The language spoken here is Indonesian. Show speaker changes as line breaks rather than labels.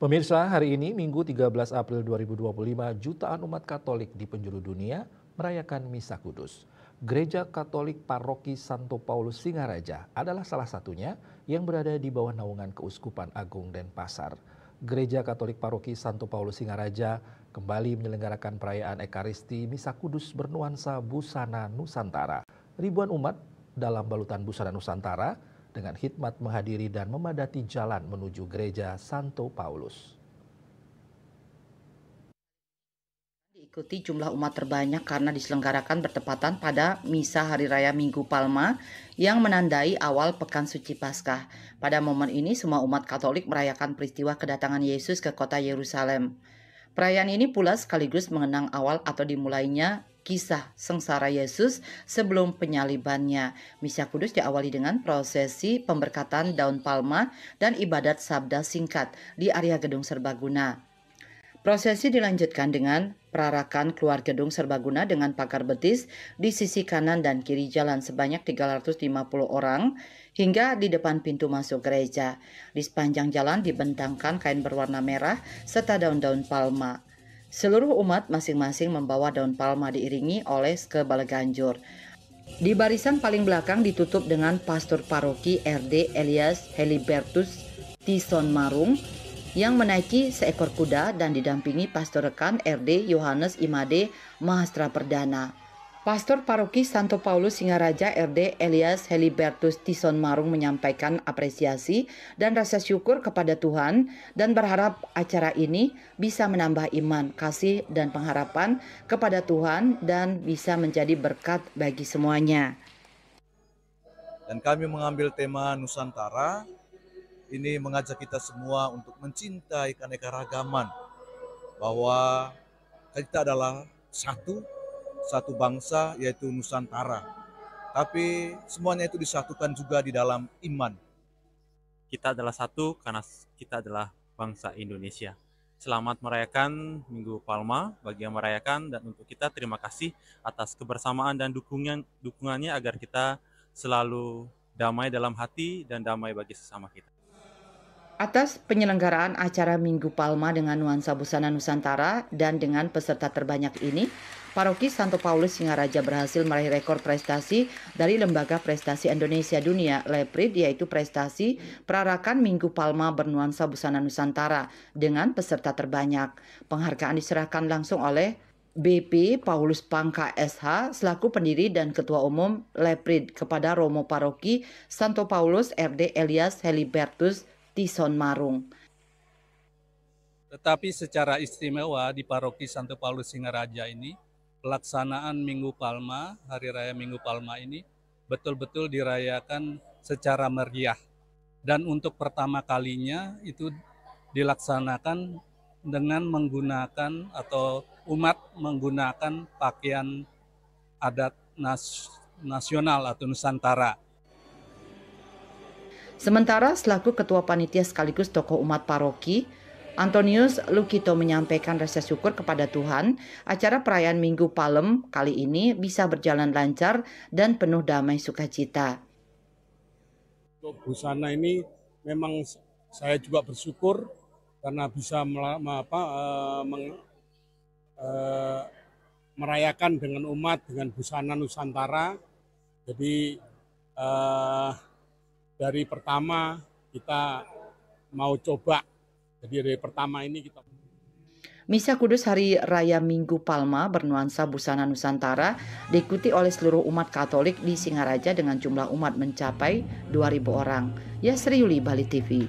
Pemirsa, hari ini Minggu 13 April 2025, jutaan umat Katolik di penjuru dunia merayakan Misa Kudus. Gereja Katolik Paroki Santo Paulus Singaraja adalah salah satunya yang berada di bawah naungan Keuskupan Agung Denpasar. Gereja Katolik Paroki Santo Paulus Singaraja kembali menyelenggarakan perayaan Ekaristi Misa Kudus bernuansa busana Nusantara. Ribuan umat dalam balutan busana Nusantara dengan khidmat menghadiri dan memadati jalan menuju gereja Santo Paulus.
Diikuti jumlah umat terbanyak karena diselenggarakan bertepatan pada Misa Hari Raya Minggu Palma yang menandai awal Pekan Suci Paskah. Pada momen ini semua umat Katolik merayakan peristiwa kedatangan Yesus ke kota Yerusalem. Perayaan ini pula sekaligus mengenang awal atau dimulainya kisah sengsara Yesus sebelum penyalibannya. Misa Kudus diawali dengan prosesi pemberkatan daun palma dan ibadat sabda singkat di area Gedung Serbaguna. Prosesi dilanjutkan dengan perarakan keluar Gedung Serbaguna dengan pagar betis di sisi kanan dan kiri jalan sebanyak 350 orang hingga di depan pintu masuk gereja. Di sepanjang jalan dibentangkan kain berwarna merah serta daun-daun palma. Seluruh umat masing-masing membawa daun palma diiringi oleh kebaleganjur. Di barisan paling belakang ditutup dengan Pastor Paroki RD Elias Helibertus Tison Marung yang menaiki seekor kuda dan didampingi Pastor Rekan RD Yohanes Imade Mahastra Perdana. Pastor Paroki Santo Paulus Singaraja RD Elias Helibertus Tison Marung menyampaikan apresiasi dan rasa syukur kepada Tuhan dan berharap acara ini bisa menambah iman, kasih, dan pengharapan kepada Tuhan dan bisa menjadi berkat bagi semuanya.
Dan kami mengambil tema Nusantara, ini mengajak kita semua untuk mencintai keanekaragaman, bahwa kita adalah satu bangsa yaitu Nusantara. Tapi semuanya itu disatukan juga di dalam iman.
Kita adalah satu karena kita adalah bangsa Indonesia. Selamat merayakan Minggu Palma bagi yang merayakan, dan untuk kita terima kasih atas kebersamaan dan dukungannya agar kita selalu damai dalam hati dan damai bagi sesama kita.
Atas penyelenggaraan acara Minggu Palma dengan nuansa busana Nusantara dan dengan peserta terbanyak ini, Paroki Santo Paulus Singaraja berhasil meraih rekor prestasi dari Lembaga Prestasi Indonesia Dunia (LEPRID), yaitu prestasi perarakan Minggu Palma bernuansa busana Nusantara dengan peserta terbanyak. Penghargaan diserahkan langsung oleh BP Paulus Pangka SH selaku pendiri dan Ketua Umum LEPRID kepada Romo Paroki Santo Paulus RD Elias Helibertus Tison Marung.
Tetapi secara istimewa di Paroki Santo Paulus Singaraja ini, pelaksanaan Minggu Palma, Hari Raya Minggu Palma ini betul-betul dirayakan secara meriah. Dan untuk pertama kalinya itu dilaksanakan dengan menggunakan atau umat menggunakan pakaian adat nasional atau Nusantara.
Sementara selaku Ketua Panitia sekaligus tokoh umat paroki, Antonius Lukito menyampaikan rasa syukur kepada Tuhan acara perayaan Minggu Palem kali ini bisa berjalan lancar dan penuh damai sukacita.
Untuk busana ini memang saya juga bersyukur karena bisa merayakan dengan umat dengan busana Nusantara. Jadi dari pertama kita mau coba. Jadi dari pertama ini kita.
Misa Kudus Hari Raya Minggu Palma bernuansa busana Nusantara diikuti oleh seluruh umat Katolik di Singaraja dengan jumlah umat mencapai 2.000 orang. Yasri Yuli, Bali TV.